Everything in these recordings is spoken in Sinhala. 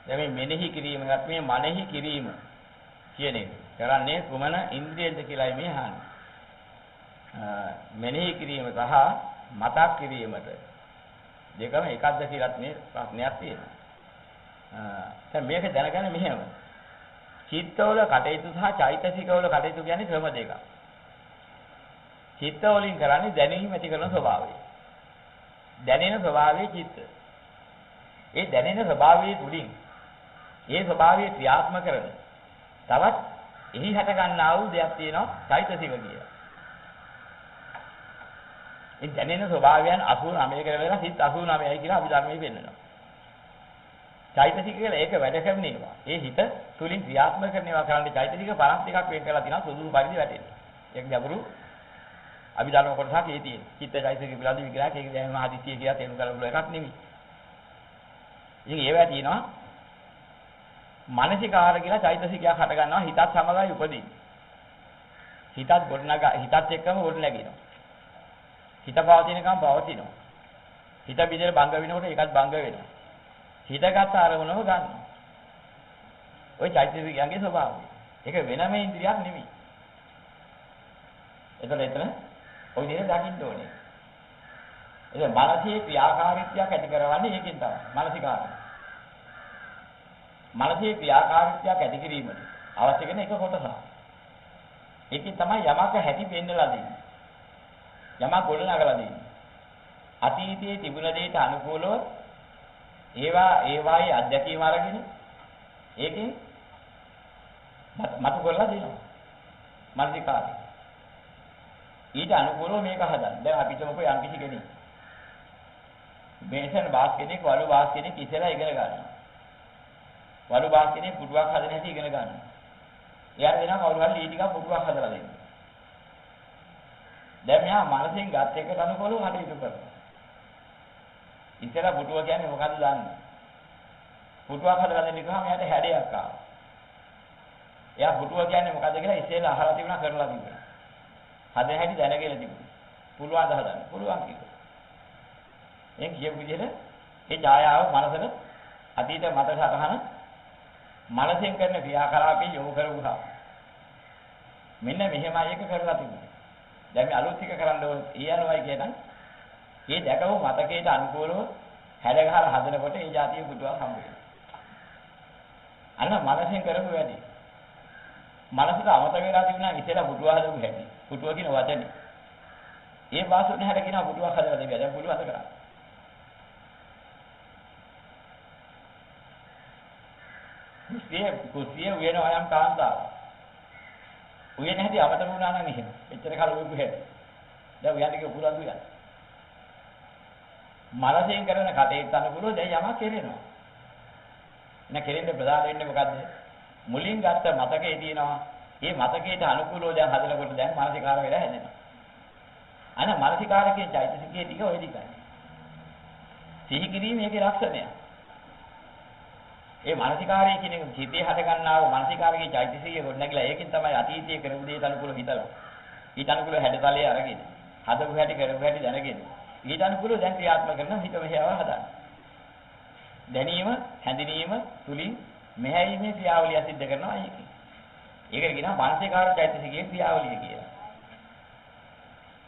දැන් මේ මෙනෙහි කිරීමකට මේ මනෙහි කිරීම කියන එක කරන්නේ කුමන ඉන්ද්‍රියෙන්ද කියලායි මේ අහන්නේ. මෙනෙහි කිරීම සහ මතක් කිරීමට දෙකම එකක්ද කියලාත් මේ ප්‍රශ්නයක් තියෙනවා. දැන් මේක දැනගන්න මෙහෙම. චිත්තවල කටයුතු සහ චෛතසිකවල කටයුතු කියන්නේ ක්‍රම දෙකක්. චිත්ත වලින් කරන්නේ දැනීම ඇති කරන ස්වභාවය. දැනෙන ස්වභාවයේ චිත්ත. ඒ දැනෙන ස්වභාවයේ තුලින් ඒ ස්වභාවය ක්‍රියාත්මක කරන තවත් එහි හට ගන්නා වූ දෙයක් තියෙනවා චෛතසික කියලා. ඒ දැනෙන ස්වභාවයන් 89 කරලා සිත් 89යි කියලා අපි ධර්මයේ පෙන්නනවා. චෛතසික කියලා ඒක වැඩ කරන ඒවා. ඒ හිත තුලින් ක්‍රියාත්මක කරන ඒවා කරන්නේ චෛතසික 52ක් වෙන් කරලා තියෙනවා සුදුසු පරිදි වැටෙන්නේ. ඒක ගැඹුරු අභිධර්ම කොටසක් ඒ තියෙන්නේ. චිත්ත චෛතසික පිළිබඳ විග්‍රහයක් ඒක දැන් මහදිසිය කියලා තේරුම් ගන්න පුළුවන් එකක් නෙමෙයි. ඉතින් ඒවා තියෙනවා මානසිකාර කියලා චෛතසිකයක් හට ගන්නවා හිතත් සමගයි උපදින්නේ. හිතත් හිතත් එක්කම ගොඩ නැගිනවා. හිත පවතිනකම් පවතිනවා. හිත බිඳලා බංග වෙනකොට ඒකත් බංග වෙනවා. හිතගත් අරමුණම ගන්නවා. ওই චෛතසිකයන්ගේ ස්වභාවය. ඒක වෙනම ඉන්ද්‍රියක් නෙමෙයි. එතන ওই විදිහට දකින්න ඕනේ. ඒක මානසික ක්‍රියාකාරීත්වයක් ඇති කරවන්නේ ඒකෙන් තමයි. මානසිකාරය. මානසික ක්‍රියාකාරීත්වයක් ඇති කිරීමට අවශ්‍ය කරන එක කොටසක්. ඒකෙන් තමයි යමක හැටි පෙන්නලා දෙන්නේ. යමක් ගොඩනගලා දෙන්නේ. අතීතයේ තිබුණ දෙයට අනුකූලව ඒවායේ අධ්‍යක්ීම අරගෙන ඒකෙන් මතු කරලා දෙනවා. මානසිකාරය. ඊට අනුකූලව මේක හදන්න. දැන් අපි හිතමුකෝ යම් කිසි කෙනෙක් මේසන් බාස් කෙනෙක් වලු බාස් කෙනෙක් ඉස්සෙල්ලා ඉගෙන ගන්නවා. වලු බාස් කෙනෙක් පුටුවක් හදන හැටි ඉගෙන ගන්නවා. එයාට වෙනවා කවුරු හරි ඊ ටිකක් පුටුවක් හදලා දෙන්න. දැන් මෙයා මනසෙන් ගත් එකට අනුකූලව කටයුතු කරනවා. ඉස්සෙල්ලා පුටුව කියන්නේ මොකද්ද දන්නේ? පුටුවක් හදලා දෙන්න ගියාම එයාට හැඩයක් ආවා. එයා පුටුව කියන්නේ මොකද්ද කියලා ඉස්සෙල්ලා අහලා තිබුණා කරලා තිබුණා. හදන හැටි දැනගෙන තිබුණා. පුළුවන් ද හදන්න. පුළුවන් කිව්වා. එන් කියපු විදිහට ඒ ඡායාව මනසට අතීත මත සටහන මනසෙන් කරන ක්‍රියාකලාපී යොමු කරුවා. මෙන්න මෙහෙමයි එක කරලා තිබුණා. දැන් මේ අලුත් එක කරන්න ඕනේ. ඊයනවයි කියනනම් මේ දැකව මතකයට අනුකූලව හැඩ ගහලා හදනකොට ඒ જાතිය පුටුවක් හම්බ වෙනවා. අන්න මනසෙන් කරපු වැඩි. මනසට අමතක වෙලා තිබුණා ඉතලා පුටුව හදපු හැටි. පුටුව කියන වචනේ. ඒ වාසුන හැර කියන පුටුවක් හදලා දෙවියා. දැන් පුටුව හද කරා. කුස්සිය වෙනවා යම් කාන්තාව. උයන හැටි අමතක වුණා නම් එහෙම. එච්චර කාල උයපු හැටි. දැන් උයන්ට කිය පුරාදු යන. මනසෙන් කරන කටයුත්ත අනුකූලව දැන් යමක් කෙරෙනවා. එන කෙරෙන්න ප්‍රධාන වෙන්නේ මොකද්ද? මුලින් ගත්ත මතකයේ තියෙනවා. මේ මතකයට අනුකූලව දැන් හදනකොට දැන් මානසිකාර වෙලා හැදෙනවා. අන මානසිකාරකයේ චෛතසිකයේ ටික ඔය ටිකයි. සිහි කිරීම ඒකේ ලක්ෂණය. ඒ මානසිකාරයේ කියන එක හිතේ හට ගන්නා වූ මානසිකාරකයේ චෛතසිකය ගොඩනැගිලා ඒකෙන් තමයි අතීතයේ කරපු දේට අනුකූලව හිතලා. ඊට අනුකූලව හැඩතලයේ අරගෙන හදපු හැටි කරපු හැටි දැනගෙන ඊට අනුකූලව දැන් ක්‍රියාත්මක කරන හිත මෙහෙයව හදන්න. දැනීම, හැඳිනීම තුලින් මෙහෙයීමේ ක්‍රියාවලිය සිද්ධ කරනවා ඒකේ. ඒකට කියනවා මානසිකාර චෛතසිකයේ ක්‍රියාවලිය කියලා.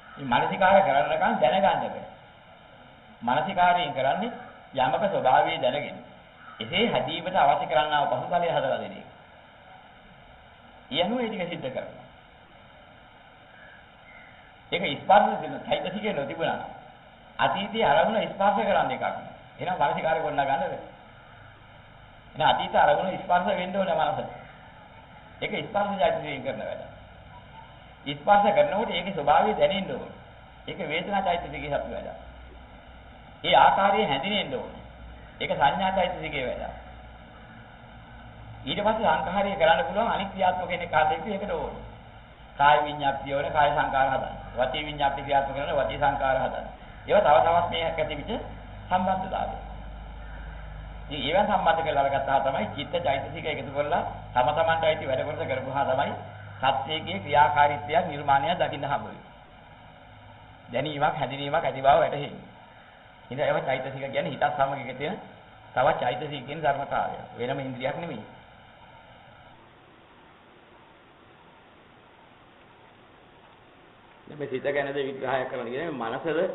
මේ මානසිකාර කරනකන් දැනගන්න බෑ. මානසිකාරයෙන් කරන්නේ යමක ස්වභාවය දැනගෙන. එසේ හැදීමට අවශ්‍ය කරන්නා වූ පසුතලය හදලා දෙන එක. ඊයනෝ ඒ ටික සිද්ධ කරනවා. ඒක ස්පර්ශ දෙන චෛතසිකේ නොතිබුණා. අතීතයේ අරමුණ ස්පර්ශ කරන්න එකක්. එහෙනම් මානසිකාරය ගොඩනගා ගන්න බෑ. එහෙනම් අතීත අරමුණ ස්පර්ශ වෙන්න ඕනේ මනසට. ඒක ස්පර්ශ චෛතසිකයෙන් කරන වැඩ. ස්පර්ශ කරනකොට ඒකේ ස්වභාවය දැනෙන්න ඕනේ. ඒක වේදනා චෛතසිකයේ හසු වැඩ. ඒ ආකාරයේ හැඳිනෙන්න ඕනේ. ඒක සංඥා චෛතසිකයේ වැඩ. ඊට පස්සේ සංඛාරය කරන්න පුළුවන් අනිත් ක්‍රියාත්මක කෙනෙක් කාටද ඒකට ඕනේ. කාය විඤ්ඤාප්තිය ඕනේ කාය සංකාර හදන්න. වචී විඤ්ඤාප්ති ක්‍රියාත්මක කරන වචී සංකාර හදන්න. ඒවා තව තවත් මේක ඇති විදිහ සම්බන්ධතාවය. ඉතින් ඒවා සම්බන්ධ කරලා අරගත්තා තමයි චිත්ත චෛතසික එකතු කරලා තම තමන්ට ඇති වැඩ කොටස කරපුවා තමයි සත්‍යයේ ක්‍රියාකාරීත්වයක් නිර්මාණය දකින්න හම්බ වෙන්නේ. දැනීමක් හැඳිනීමක් ඇති බව වැටහෙන්නේ. ඉතින් ඒවා චෛතසික කියන්නේ හිතත් සමග එක තියෙන තවත් චෛතසික කියන ධර්මතාවය. වෙනම ඉන්ද්‍රියක් නෙමෙයි. මේ සිත ගැනද විග්‍රහය කරන්න කියන්නේ මනසද